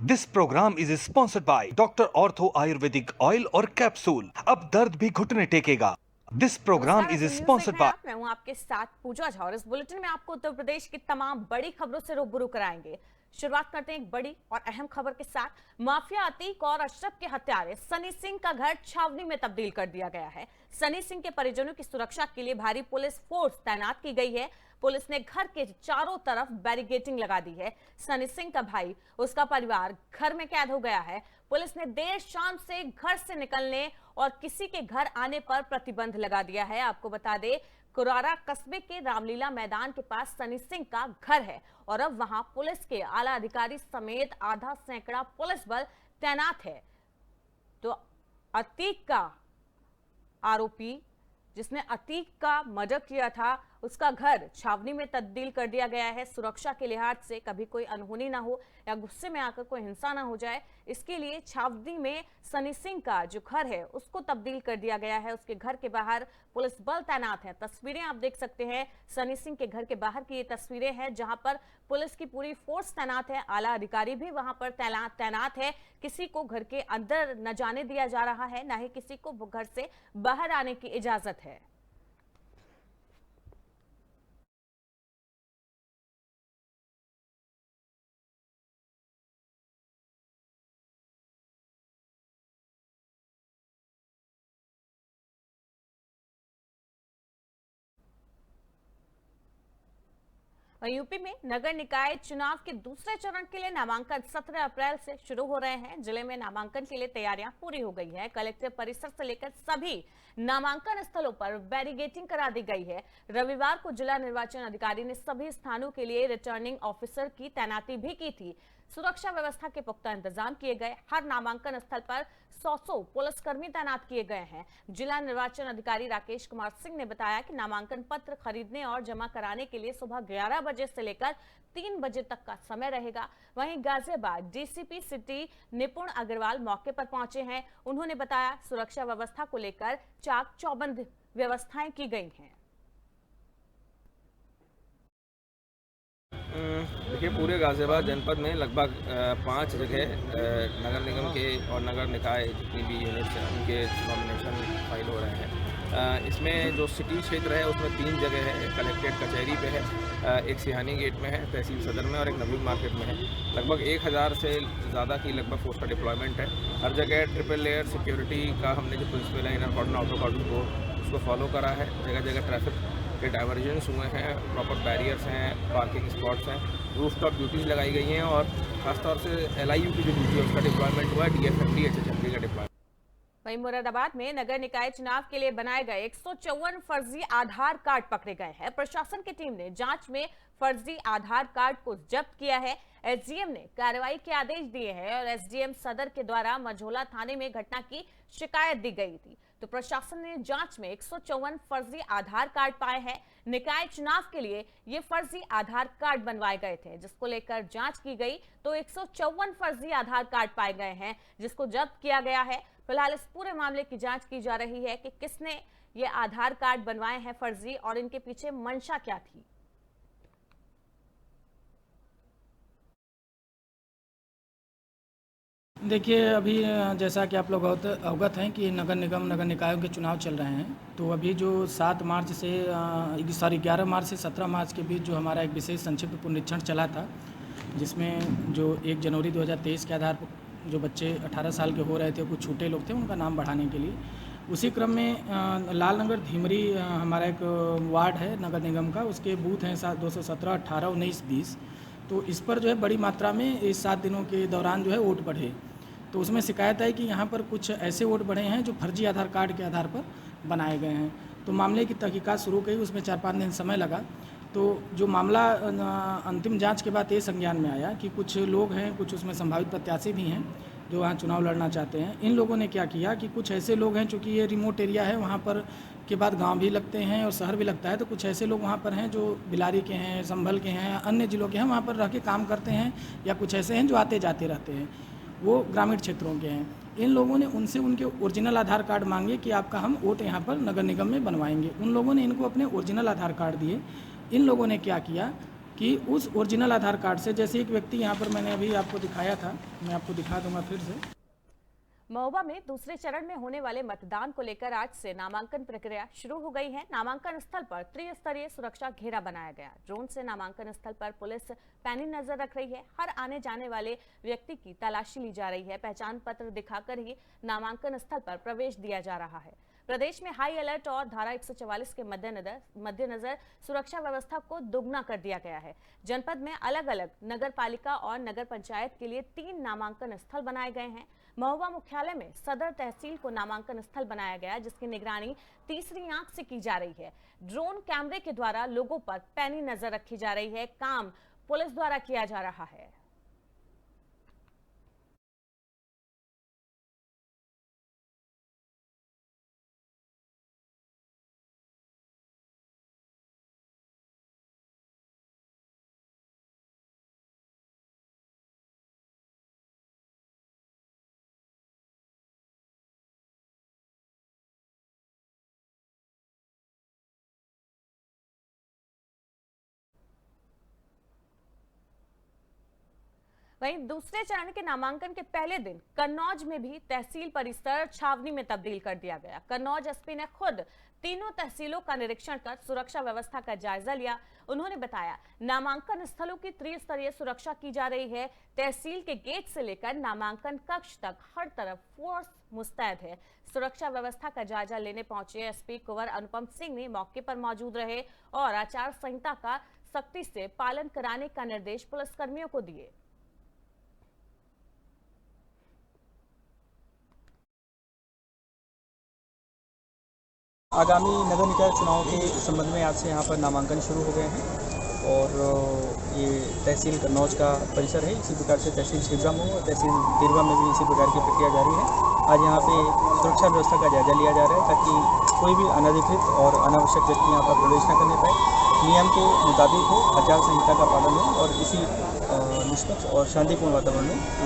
This programme is sponsored by doctor ortho ayurvedic oil और capsule. अब दर्द भी घुटने टेकेगा। दिस प्रोग्राम नमस्कार, इज एसएम न्यूज़ देख स्पॉन्सर्ड रहे हैं बाय। आप। मैं हूं आपके साथ पूजा झा और इस बुलेटिन में आपको उत्तर प्रदेश की तमाम बड़ी खबरों से रूबरू कराएंगे। शुरुआत करते हैं एक बड़ी और अहम खबर के साथ। माफिया अतीक और अशरफ के हत्यारे सनी सिंह का घर छावनी में तब्दील कर दिया गया है। सनी सिंह के परिजनों की सुरक्षा के लिए भारी पुलिस फोर्स तैनात की गई है। पुलिस ने घर के चारों तरफ बैरिकेडिंग लगा दी है। सनी सिंह का भाई, उसका परिवार घर में कैद हो गया है। पुलिस ने देर शाम से घर से निकलने और किसी के घर आने पर प्रतिबंध लगा दिया है। आपको बता दें, कुरारा कस्बे के रामलीला मैदान के पास सनी सिंह का घर है और अब वहां पुलिस के आला अधिकारी समेत आधा सैकड़ा पुलिस बल तैनात है। तो अतीक का आरोपी, जिसने अतीक का मर्डर किया था, उसका घर छावनी में तब्दील कर दिया गया है। सुरक्षा के लिहाज से कभी कोई अनहोनी ना हो या गुस्से में आकर कोई हिंसा ना हो जाए, इसके लिए छावनी में सनी सिंह का जो घर है उसको तब्दील कर दिया गया है। उसके घर के बाहर पुलिस बल तैनात है। तस्वीरें आप देख सकते हैं, सनी सिंह के घर के बाहर की ये तस्वीरें हैं जहां पर पुलिस की पूरी फोर्स तैनात है। आला अधिकारी भी वहां पर तैनात है। किसी को घर के अंदर न जाने दिया जा रहा है, ना ही किसी को घर से बाहर आने की इजाजत है। यूपी में नगर निकाय चुनाव के दूसरे चरण के लिए नामांकन 17 अप्रैल से शुरू हो रहे हैं। जिले में नामांकन के लिए तैयारियां पूरी हो गई है। कलेक्टर परिसर से लेकर सभी नामांकन स्थलों पर बैरिकेडिंग करा दी गई है। रविवार को जिला निर्वाचन अधिकारी ने सभी स्थानों के लिए रिटर्निंग ऑफिसर की तैनाती भी की थी। सुरक्षा व्यवस्था के पुख्ता इंतजाम किए गए। हर नामांकन स्थल पर 100 पुलिसकर्मी तैनात किए गए हैं। जिला निर्वाचन अधिकारी राकेश कुमार सिंह ने बताया कि नामांकन पत्र खरीदने और जमा कराने के लिए सुबह 11 बजे से लेकर 3 बजे तक का समय रहेगा। वहीं गाजियाबाद डीसीपी सिटी निपुण अग्रवाल मौके पर पहुंचे हैं। उन्होंने बताया, सुरक्षा व्यवस्था को लेकर चाक चौबंद व्यवस्थाएं की गई हैं। देखिए, पूरे गाज़ियाबाद जनपद में लगभग 5 जगह नगर निगम के और नगर निकाय जितनी भी यूनिट्स हैं उनके नॉमिनेशन फाइल हो रहे हैं। इसमें जो सिटी क्षेत्र है उसमें 3 जगह है। कलेक्ट्रेट कचहरी पे है, एक सिहानी गेट में है तहसील सदर में, और एक नवीन मार्केट में है। लगभग 1000 से ज़्यादा की लगभग फोर्स का डिप्लॉयमेंट है। हर जगह ट्रिपल लेयर सिक्योरिटी का हमने जो प्रिंसिपल है, इनर कॉर्डन आउटर कॉर्डन को उसको फॉलो करा है। जगह जगह ट्रैफिक के डाइवर्जन्स हुए हैं, प्रॉपर बैरियर्स हैं, पार्किंग स्पॉट्स हैं, रूफटॉप ड्यूटीज़ लगाई गई हैं, और खासतौर से एलआईयू की जो ड्यूटी है उसका डिप्लॉयमेंट हुआ है, डीएफएमडी एचएचएमडी का डिप्लॉयमेंट। वहीं मुरादाबाद में नगर निकाय चुनाव के लिए बनाए गए 154 फर्जी आधार कार्ड पकड़े गए हैं। प्रशासन की टीम ने जांच में फर्जी आधार कार्ड को जब्त किया है। एसडीएम ने कार्रवाई के आदेश दिए हैं और एसडीएम सदर के द्वारा मझोला थाने में घटना की शिकायत दी गई थी। तो प्रशासन ने जांच में 154 फर्जी आधार कार्ड पाए हैं। निकाय चुनाव के लिए ये फर्जी आधार कार्ड बनवाए गए थे, जिसको लेकर जांच की गई तो 154 फर्जी आधार कार्ड पाए गए हैं, जिसको जब्त किया गया है। फिलहाल इस पूरे मामले की जांच की जा रही है कि किसने ये आधार कार्ड बनवाए हैं फर्जी और इनके पीछे मंशा क्या थी। देखिए, अभी जैसा कि आप लोग अवगत हैं कि नगर निगम नगर निकायों के चुनाव चल रहे हैं। तो अभी जो 7 मार्च से 11 मार्च से 17 मार्च के बीच जो हमारा एक विशेष संक्षिप्त पुनरीक्षण चला था, जिसमें जो 1 जनवरी 2023 के आधार पर जो बच्चे 18 साल के हो रहे थे, कुछ छूटे लोग थे, उनका नाम बढ़ाने के लिए, उसी क्रम में लालनगर धीमरी हमारा एक वार्ड है नगर निगम का, उसके बूथ हैं 217, 18, 19, 20। तो इस पर जो है बड़ी मात्रा में इस 7 दिनों के दौरान जो है वोट बढ़े। तो उसमें शिकायत है कि यहाँ पर कुछ ऐसे वोट बढ़े हैं जो फर्जी आधार कार्ड के आधार पर बनाए गए हैं। तो मामले की तहकीकात शुरू की, उसमें 4-5 दिन समय लगा। तो जो मामला अंतिम जांच के बाद ये संज्ञान में आया कि कुछ लोग हैं, कुछ उसमें संभावित प्रत्याशी भी हैं जो वहाँ चुनाव लड़ना चाहते हैं। इन लोगों ने क्या किया कि कुछ ऐसे लोग हैं, चूँकि ये रिमोट एरिया है, वहाँ पर के बाद गांव भी लगते हैं और शहर भी लगता है, तो कुछ ऐसे लोग वहाँ पर हैं जो बिलारी के हैं, संभल के हैं, अन्य जिलों के हैं, वहाँ पर रह के काम करते हैं, या कुछ ऐसे हैं जो आते जाते रहते हैं, वो ग्रामीण क्षेत्रों के हैं। इन लोगों ने उनसे उनके ओरिजिनल आधार कार्ड मांगे कि आपका हम वोट यहाँ पर नगर निगम में बनवाएंगे। उन लोगों ने इनको अपने ओरिजिनल आधार कार्ड दिए। इन लोगों ने क्या किया कि उस ओरिजिनल आधार कार्ड से, जैसे एक व्यक्ति यहाँ पर मैंने अभी आपको दिखाया था, मैं आपको दिखा दूंगा फिर से। महोबा में दूसरे चरण में होने वाले मतदान को लेकर आज से नामांकन प्रक्रिया शुरू हो गई है। नामांकन स्थल पर त्रिस्तरीय सुरक्षा घेरा बनाया गया। ड्रोन से नामांकन स्थल पर पुलिस पैनी नजर रख रही है। हर आने जाने वाले व्यक्ति की तलाशी ली जा रही है। पहचान पत्र दिखाकर ही नामांकन स्थल पर प्रवेश दिया जा रहा है। प्रदेश में हाई अलर्ट और धारा 144 के मद्देनजर सुरक्षा व्यवस्था को दोगुना कर दिया गया है। जनपद में अलग अलग नगर पालिका और नगर पंचायत के लिए 3 नामांकन स्थल बनाए गए हैं। महोबा मुख्यालय में सदर तहसील को नामांकन स्थल बनाया गया, जिसकी निगरानी तीसरी आंख से की जा रही है। ड्रोन कैमरे के द्वारा लोगों पर पैनी नजर रखी जा रही है। काम पुलिस द्वारा किया जा रहा है। वहीं दूसरे चरण के नामांकन के पहले दिन कन्नौज में भी तहसील परिसर छावनी में तब्दील कर दिया गया। कन्नौज एसपी ने खुद तीनों तहसीलों का निरीक्षण कर सुरक्षा व्यवस्था का जायजा लिया। उन्होंने बताया, नामांकन स्थलों की त्रिस्तरीय सुरक्षा की जा रही है। तहसील के गेट से लेकर नामांकन कक्ष तक हर तरफ फोर्स मुस्तैद है। सुरक्षा व्यवस्था का जायजा लेने पहुंचे एसपी कुंवर अनुपम सिंह ने मौके पर मौजूद रहे और आचार संहिता का सख्ती से पालन कराने का निर्देश पुलिसकर्मियों को दिए। आगामी नगर निकाय चुनाव के संबंध में आज से यहाँ पर नामांकन शुरू हो गए हैं और ये तहसील कन्नौज का परिसर है। इसी प्रकार से तहसील छिबरामऊ और तहसील तिरवा में भी इसी प्रकार की प्रक्रिया जारी है। आज यहाँ पे सुरक्षा व्यवस्था का जायजा लिया जा रहा है ताकि कोई भी अनधिकृत और अनावश्यक व्यक्ति यहाँ पर प्रवेश न करने पाए, नियम के मुताबिक हो, आचार संहिता का पालन हो और इसी निष्पक्ष और शांतिपूर्ण वातावरण में।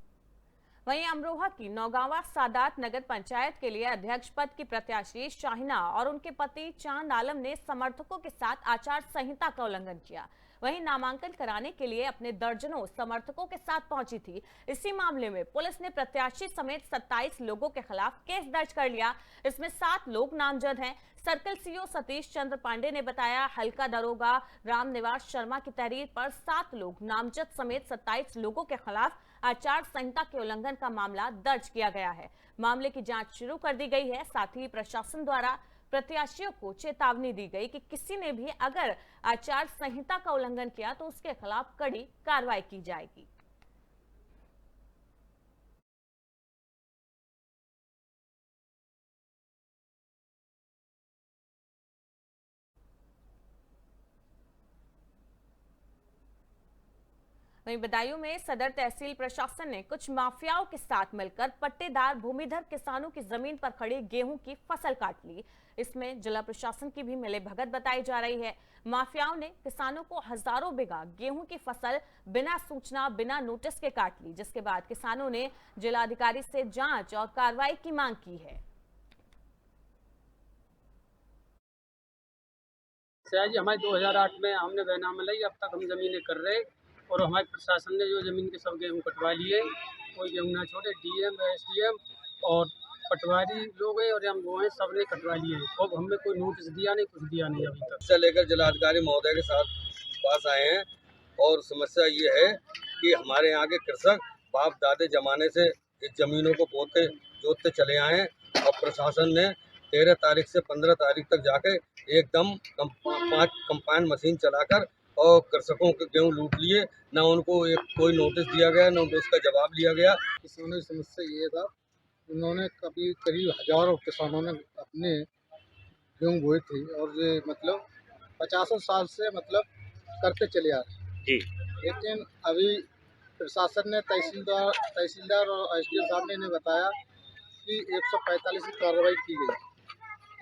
वहीं अमरोहा की नौगांवा सादात नगर पंचायत के लिए अध्यक्ष पद की प्रत्याशी शाहिना और उनके पति चांद आलम ने समर्थकों के साथ आचार संहिता का उल्लंघन किया। वहीं नामांकन कराने के लिए अपने दर्जनों समर्थकों के साथ पहुंची थी। इसी मामले में पुलिस ने प्रत्याशी समेत 27 लोगों के खिलाफ केस दर्ज कर लिया। इसमें 7 लोग नामजद हैं। सर्कल सीओ सतीश चंद्र पांडे ने बताया, हल्का दरोगा रामनिवास शर्मा की तहरीर पर 7 लोग नामजद समेत 27 लोगों के खिलाफ आचार संहिता के उल्लंघन का मामला दर्ज किया गया है। मामले की जांच शुरू कर दी गई है। साथ ही प्रशासन द्वारा प्रत्याशियों को चेतावनी दी गई कि किसी ने भी अगर आचार संहिता का उल्लंघन किया तो उसके खिलाफ कड़ी कार्रवाई की जाएगी। वहीं बदायूं में सदर तहसील प्रशासन ने कुछ माफियाओं के साथ मिलकर पट्टेदार भूमिधर किसानों की जमीन पर खड़ी गेहूं की फसल काट ली। इसमें जिला प्रशासन की भी मिलीभगत बताई जा रही है। माफियाओं ने किसानों को हजारों बीघा गेहूं की फसल बिना सूचना, बिना नोटिस के काट ली, जिसके बाद किसानों ने जिलाधिकारी से जांच और कार्रवाई की मांग की है। जी हमारे 2008 में हमने बैनामा लाई, अब तक हम जमीनें कर रहे और हमारे प्रशासन ने जो ज़मीन के सब गेहूँ कटवा लिए। कोई गेहूँ ना छोड़े, डीएम, एसडीएम और पटवारी लोग हैं और हम वो हैं, सब ने कटवा लिए हैं और हमें कोई नोटिस दिया नहीं, कुछ दिया नहीं अभी तक। से लेकर जिलाधिकारी महोदय के साथ पास आए हैं और समस्या ये है कि हमारे यहाँ के कृषक बाप दादे जमाने से इस ज़मीनों को बोते जोतते चले आए हैं और प्रशासन ने 13 तारीख से 15 तारीख तक जाके एकदम 5 कंपाइन मशीन चलाकर और कृषकों के गेहूँ लूट लिए। ना उनको कोई नोटिस दिया गया, ना उसका जवाब लिया गया। किसानों की समस्या ये था, उन्होंने कभी करीब हजारों किसानों ने अपने गेहूँ बोए थे और ये मतलब 50 साल से मतलब करते चले आ रहे हैं। लेकिन अभी प्रशासन ने तहसीलदार और एसडीएम साहब ने इन्हें बताया कि 145 की कार्रवाई की गई,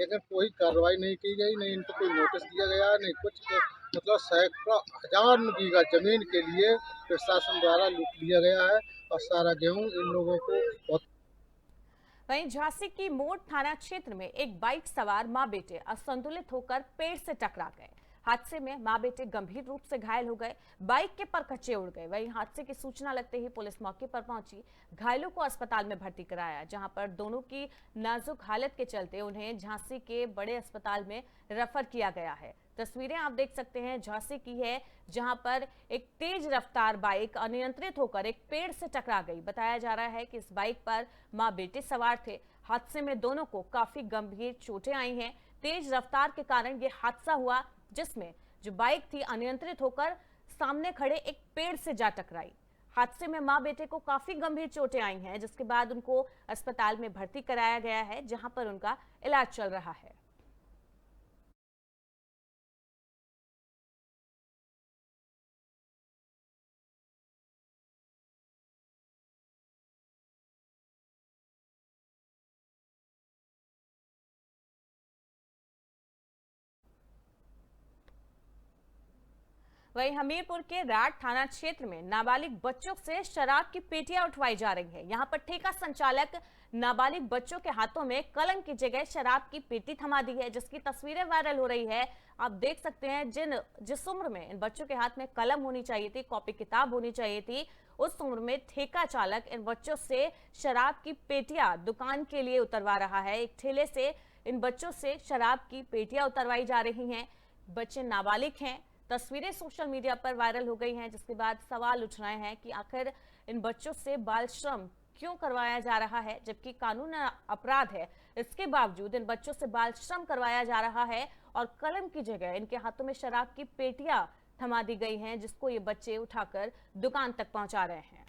लेकिन कोई कार्रवाई नहीं की गई, नहीं इनको कोई नोटिस दिया गया, नहीं कुछ। मतलब सैकड़ों हजार बीघा जमीन के लिए प्रशासन द्वारा लूट लिया गया है और सारा गेहूं इन लोगों को बहुत। वहीं झांसी की मोड़ थाना क्षेत्र में एक बाइक सवार मां बेटे असंतुलित होकर पेड़ से टकरा गए। हादसे में मां बेटे गंभीर रूप से घायल हो गए, बाइक के परखच्चे उड़ गए। वहीं हादसे की सूचना लगते ही पुलिस मौके पर पहुंची, घायलों को अस्पताल में भर्ती कराया, जहां पर दोनों की नाजुक हालत के चलते उन्हें झांसी के बड़े अस्पताल में रेफर किया गया है। तस्वीरें आप देख सकते हैं झांसी की है, जहां पर एक तेज रफ्तार बाइक अनियंत्रित होकर एक पेड़ से टकरा गई। बताया जा रहा है कि इस बाइक पर मां बेटे सवार थे। हादसे में दोनों को काफी गंभीर चोटें आई हैं। तेज रफ्तार के कारण यह हादसा हुआ, जिसमें जो बाइक थी अनियंत्रित होकर सामने खड़े एक पेड़ से जा टकराई। हादसे में मां बेटे को काफी गंभीर चोटें आई हैं, जिसके बाद उनको अस्पताल में भर्ती कराया गया है, जहां पर उनका इलाज चल रहा है। वहीं हमीरपुर के राठ थाना क्षेत्र में नाबालिग बच्चों से शराब की पेटियां उठवाई जा रही है। यहां पर ठेका संचालक नाबालिग बच्चों के हाथों में कलम की जगह शराब की पेटी थमा दी है, जिसकी तस्वीरें वायरल हो रही है। आप देख सकते हैं जिस उम्र में इन बच्चों के हाथ में कलम होनी चाहिए थी, कॉपी किताब होनी चाहिए थी, उस उम्र में ठेका चालक इन बच्चों से शराब की पेटियां दुकान के लिए उतरवा रहा है। एक ठेले से इन बच्चों से शराब की पेटियां उतरवाई जा रही हैं। बच्चे नाबालिग हैं। तस्वीरें सोशल मीडिया पर वायरल हो गई हैं, जिसके बाद सवाल उठ रहे हैं कि आखिर इन बच्चों से बाल श्रम क्यों करवाया जा रहा है, जबकि कानून अपराध है। इसके बावजूद इन बच्चों से बाल श्रम करवाया जा रहा है और कलम की जगह इनके हाथों में शराब की पेटियां थमा दी गई हैं, जिसको ये बच्चे उठाकर दुकान तक पहुंचा रहे हैं।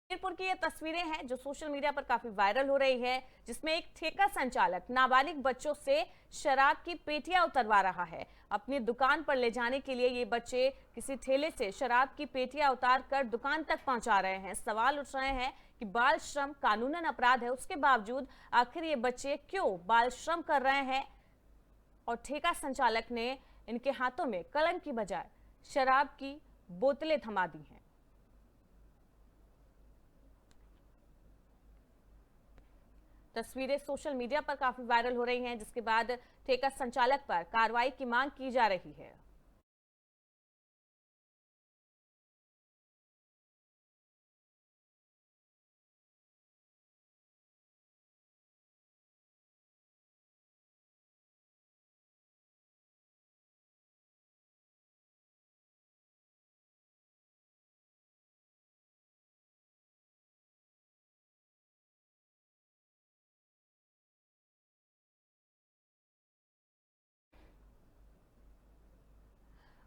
हमीरपुर की ये तस्वीरें हैं जो सोशल मीडिया पर काफी वायरल हो रही है, जिसमें एक ठेका संचालक नाबालिग बच्चों से शराब की पेटियां उतरवा रहा है। अपनी दुकान पर ले जाने के लिए ये बच्चे किसी ठेले से शराब की पेटियां उतार कर दुकान तक पहुंचा रहे हैं। सवाल उठ रहे हैं कि बाल श्रम कानूनन अपराध है, उसके बावजूद आखिर ये बच्चे क्यों बाल श्रम कर रहे हैं, और ठेका संचालक ने इनके हाथों में कलम की बजाय शराब की बोतलें थमा दी हैं। तस्वीरें सोशल मीडिया पर काफी वायरल हो रही हैं, जिसके बाद ठेका संचालक पर कार्रवाई की मांग की जा रही है।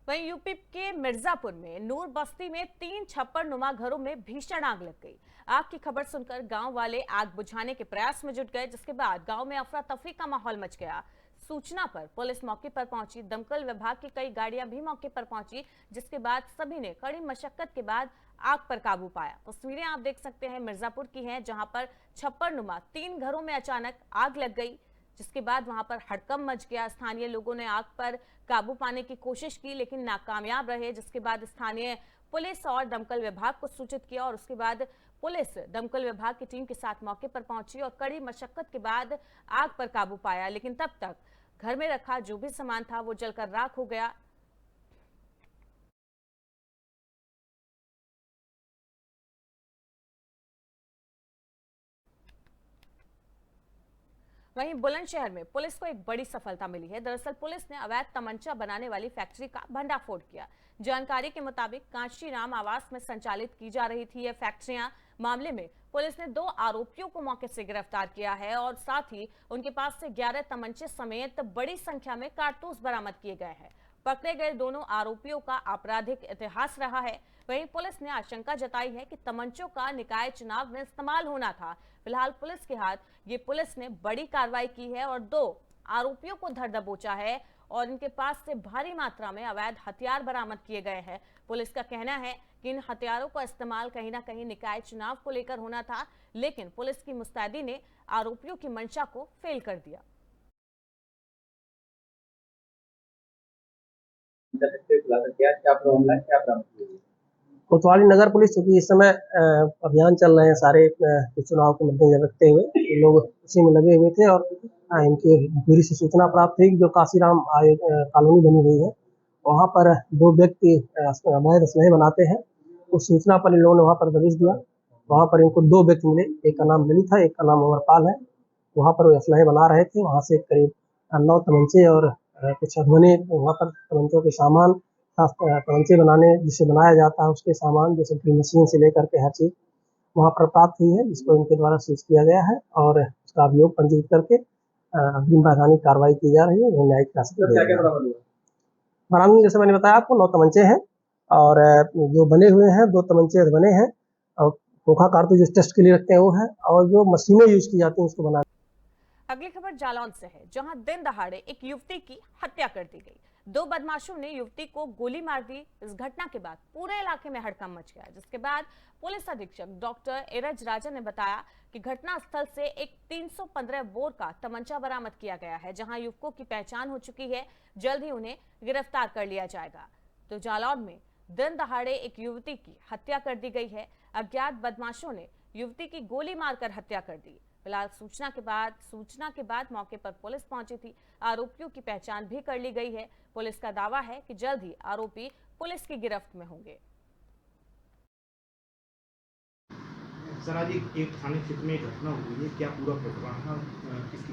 वहीं यूपी के मिर्जापुर में नूर बस्ती में 3 छप्परनुमा घरों में भीषण आग लग गई। आग की खबर सुनकर गांव वाले आग बुझाने के प्रयास में जुट गए, जिसके बाद गांव में अफरा तफरी का माहौल मच गया। सूचना पर पुलिस मौके पर पहुंची, दमकल विभाग की कई गाड़ियां भी मौके पर पहुंची, जिसके बाद सभी ने कड़ी मशक्कत के बाद आग पर काबू पाया। तस्वीरें आप देख सकते हैं मिर्जापुर की हैं, जहां पर छप्परनुमा 3 घरों में अचानक आग लग गई, जिसके बाद वहां पर हड़कंप मच गया। स्थानीय लोगों ने आग पर काबू पाने की कोशिश की, लेकिन नाकामयाब रहे, जिसके बाद स्थानीय पुलिस और दमकल विभाग को सूचित किया और उसके बाद पुलिस दमकल विभाग की टीम के साथ मौके पर पहुंची और कड़ी मशक्कत के बाद आग पर काबू पाया। लेकिन तब तक घर में रखा जो भी सामान था वो जलकर राख हो गया। वहीं बुलंदशहर में पुलिस को एक बड़ी सफलता मिली है। दरअसल पुलिस ने अवैध तमंचा बनाने वाली फैक्ट्री का भंडाफोड़ किया। जानकारी के मुताबिक कांशीराम आवास में संचालित की जा रही थी ये फैक्ट्रियां। मामले में पुलिस ने 2 आरोपियों को मौके से गिरफ्तार किया है और साथ ही उनके पास से 11 तमंचे समेत बड़ी संख्या में कारतूस बरामद किए गए हैं। पकड़े गए दोनों आरोपियों का आपराधिक इतिहास रहा है। वहीं पुलिस ने आशंका जताई है कि तमंचों का निकाय चुनाव में इस्तेमाल होना था। फिलहाल पुलिस के हाथ ये पुलिस ने बड़ी कार्रवाई की है और 2 आरोपियों को धर दबोचा है और इनके पास से भारी मात्रा में अवैध हथियार बरामद किए गए हैं। पुलिस का कहना है कि इन हथियारों का इस्तेमाल कहीं ना कहीं निकाय चुनाव को लेकर होना था, लेकिन पुलिस की मुस्तैदी ने आरोपियों की मंशा को फेल कर दिया। कोतवाली नगर पुलिस, चूंकि इस समय अभियान चल रहे हैं सारे चुनाव को मद्देनजर रखते हुए, ये लोग उसी में लगे हुए थे और इनकी दूरी से सूचना प्राप्त हुई जो काशीराम कॉलोनी बनी हुई है, वहाँ पर दो व्यक्ति अवैध असलहे बनाते हैं। उस सूचना पर इन लोगों ने वहाँ पर दबिश दिया। वहाँ पर इनको दो व्यक्ति मिले, एक का नाम ललित है, एक का नाम अमरपाल है। वहाँ पर वो असलहे बना रहे थे। वहाँ से करीब 9 तमंचे और कुछ अधमने, वहाँ पर तमंचों के सामान, तमंचे बनाने जिसे बनाया जाता है उसके सामान, जैसे ड्रिल मशीन से लेकर के हर चीज वहाँ पर प्राप्त हुई है, जिसको इनके द्वारा सीज किया गया है और उसका अभियोग पंजीकृत करके अग्रिम वैधानिक कार्रवाई की जा रही है। न्यायिक हिरासत बरामदगी जैसे मैंने बताया आपको 9 तमंचे हैं और जो बने हुए हैं 2 तमंचे बने हैं और खोखा कारतूस टेस्ट के लिए रखते हैं वो है, और जो मशीनें यूज की जाती हैं उसको बनाने। अगली खबर जालौन से है, जहां दिन दहाड़े एक युवती की हत्या कर दी गई। 2 बदमाशों ने युवती को गोली मार दी। इस घटना के बाद पूरे इलाके में हड़कंप मच गया, जिसके बाद पुलिस अधीक्षक डॉक्टर एरज राजा ने बताया कि घटना स्थल से एक 315 बोर का तमंचा बरामद किया गया है, जहां युवकों की पहचान हो चुकी है। जल्द ही उन्हें गिरफ्तार कर लिया जाएगा। तो जालौन में दिन दहाड़े एक युवती की हत्या कर दी गई है। अज्ञात बदमाशों ने युवती की गोली मारकर हत्या कर दी। फिलहाल सूचना के बाद मौके पर पुलिस पहुंची थी। आरोपियों की पहचान भी कर ली गई है। पुलिस का दावा है कि जल्द ही आरोपी पुलिस की गिरफ्त में होंगे। सर, आज एक थाने क्षेत्र में एक घटना हुई है, क्या पूरा प्रकरण था, किसकी?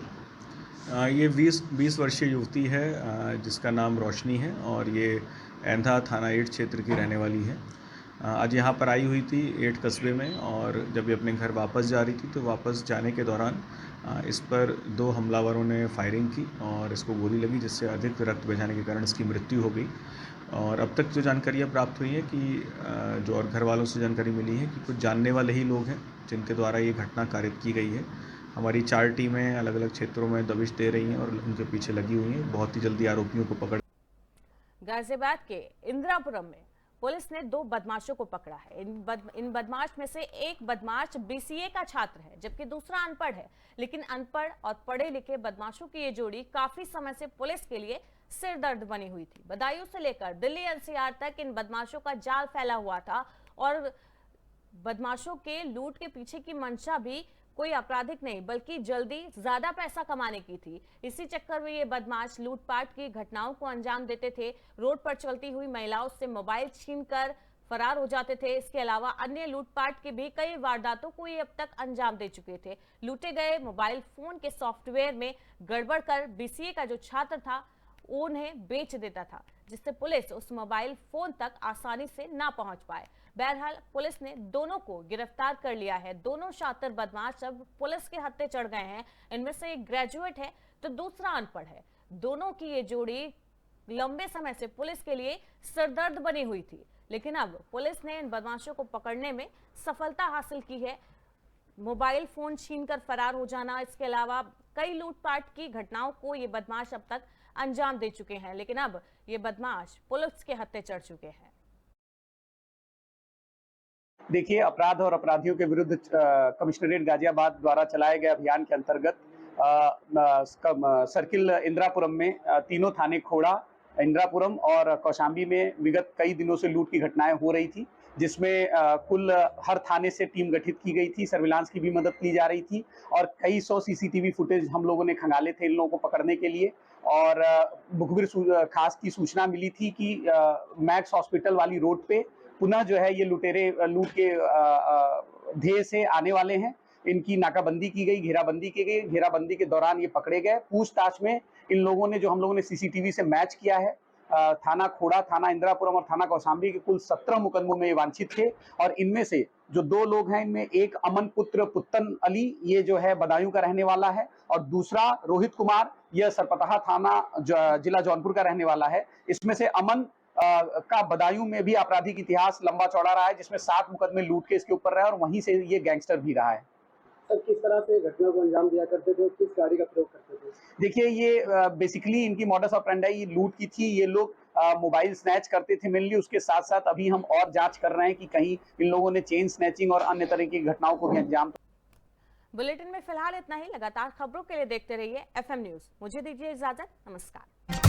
ये 20 वर्षीय युवती है जिसका नाम रोशनी है और ये एंधा थाना 8 क्षेत्र की रहने वाली है। आज यहाँ पर आई हुई थी 8 कस्बे में, और जब ये अपने घर वापस जा रही थी तो वापस जाने के दौरान इस पर 2 हमलावरों ने फायरिंग की और इसको गोली लगी, जिससे अधिक रक्त बह जाने के कारण इसकी मृत्यु हो गई। और अब तक जो जानकारियाँ प्राप्त हुई है कि जो और घर वालों से जानकारी मिली है कि कुछ जानने वाले ही लोग हैं जिनके द्वारा ये घटना कारित की गई है। हमारी 4 टीमें अलग अलग क्षेत्रों में दबिश दे रही हैं और उनके पीछे लगी हुई हैं। बहुत ही जल्दी आरोपियों को पकड़। गाजियाबाद के इंदिरापुरम में पुलिस ने 2 बदमाशों को पकड़ा है। इन बदमाश में से एक बदमाश BCA का छात्र है, जबकि दूसरा अनपढ़ है। लेकिन अनपढ़ और पढ़े लिखे बदमाशों की ये जोड़ी काफी समय से पुलिस के लिए सिरदर्द बनी हुई थी। बदायूं से लेकर दिल्ली NCR तक इन बदमाशों का जाल फैला हुआ था और बदमाशों के लूट के पीछे की मंशा भी कोई आपराधिक नहीं बल्कि जल्दी ज्यादा पैसा कमाने की थी। इसी चक्कर में ये बदमाश लूटपाट की घटनाओं को अंजाम देते थे। रोड पर चलती हुई महिलाओं से मोबाइल छीनकर फरार हो जाते थे। इसके अलावा अन्य लूटपाट की भी कई वारदातों को ये अब तक अंजाम दे चुके थे। लूटे गए मोबाइल फोन के सॉफ्टवेयर में गड़बड़ कर BCA का जो छात्र था उन्हें बेच देता था, जिससे पुलिस उस मोबाइल फोन तक आसानी से ना पहुंच पाए। बहरहाल पुलिस ने दोनों को गिरफ्तार कर लिया है। दोनों शातिर बदमाश अब पुलिस के हत्थे चढ़ गए हैं। इनमें से एक ग्रेजुएट है तो दूसरा अनपढ़ है। दोनों की ये जोड़ी लंबे समय से पुलिस के लिए सरदर्द बनी हुई थी, लेकिन अब पुलिस ने इन बदमाशों को पकड़ने में सफलता हासिल की है। मोबाइल फोन छीनकर फरार हो जाना, इसके अलावा कई लूटपाट की घटनाओं को ये बदमाश अब तक अंजाम दे चुके हैं, लेकिन अब ये बदमाश पुलिस के हत्थे चढ़ चुके हैं। देखिए, अपराध और अपराधियों के विरुद्ध कमिश्नरेट गाजियाबाद द्वारा चलाए गए अभियान के अंतर्गत सर्किल इंदिरापुरम में तीनों थाने खोड़ा, इंदिरापुरम और कौशाम्बी में विगत कई दिनों से लूट की घटनाएं हो रही थी, जिसमें कुल हर थाने से टीम गठित की गई थी। सर्विलांस की भी मदद ली जा रही थी और कई 100 CCTV फुटेज हम लोगों ने खंगाले थे इन लोगों को पकड़ने के लिए। और मुखबिर खास की सूचना मिली थी कि मैक्स हॉस्पिटल वाली रोड पे पुनः जो है ये लुटेरे लूट के ध्येय से आने वाले हैं। इनकी नाकाबंदी की गई, घेराबंदी की गई। घेराबंदी के दौरान ये पकड़े गए। पूछताछ में इन लोगों ने, जो हम लोगों ने CCTV से मैच किया है, थाना खोड़ा, थाना इंदिरापुरम और थाना कौशाम्बी के कुल 17 मुकदमों में ये वांछित थे। और इनमें से जो 2 लोग हैं, इनमें एक अमन पुत्र पुत्तन अली, ये जो है बदायूं का रहने वाला है, और दूसरा रोहित कुमार, यह सरपतहा थाना जिला जौनपुर का रहने वाला है। इसमें से अमन का बदायूं में भी आपराधिक इतिहास लंबा चौड़ा रहा है, जिसमें 7 मुकदमे लूट के इसके ऊपर रहे और वहीं से ये गैंगस्टर भी रहा है। सर किस तरह से घटना को अंजाम दिया करते थे, किस गाड़ी का प्रयोग करते थे? देखिए ये बेसिकली इनकी मॉडस ऑपरेंडाई लूट की थी। ये लोग मोबाइल स्नैच करते थे मेनली। उसके साथ साथ अभी हम और जांच कर रहे हैं कि कहीं इन लोगों ने चेन स्नैचिंग और अन्य तरह की घटनाओं को भी अंजाम। बुलेटिन में फिलहाल इतना ही। लगातार खबरों के लिए देखते रहिए FM न्यूज। मुझे दीजिए इजाजत। नमस्कार।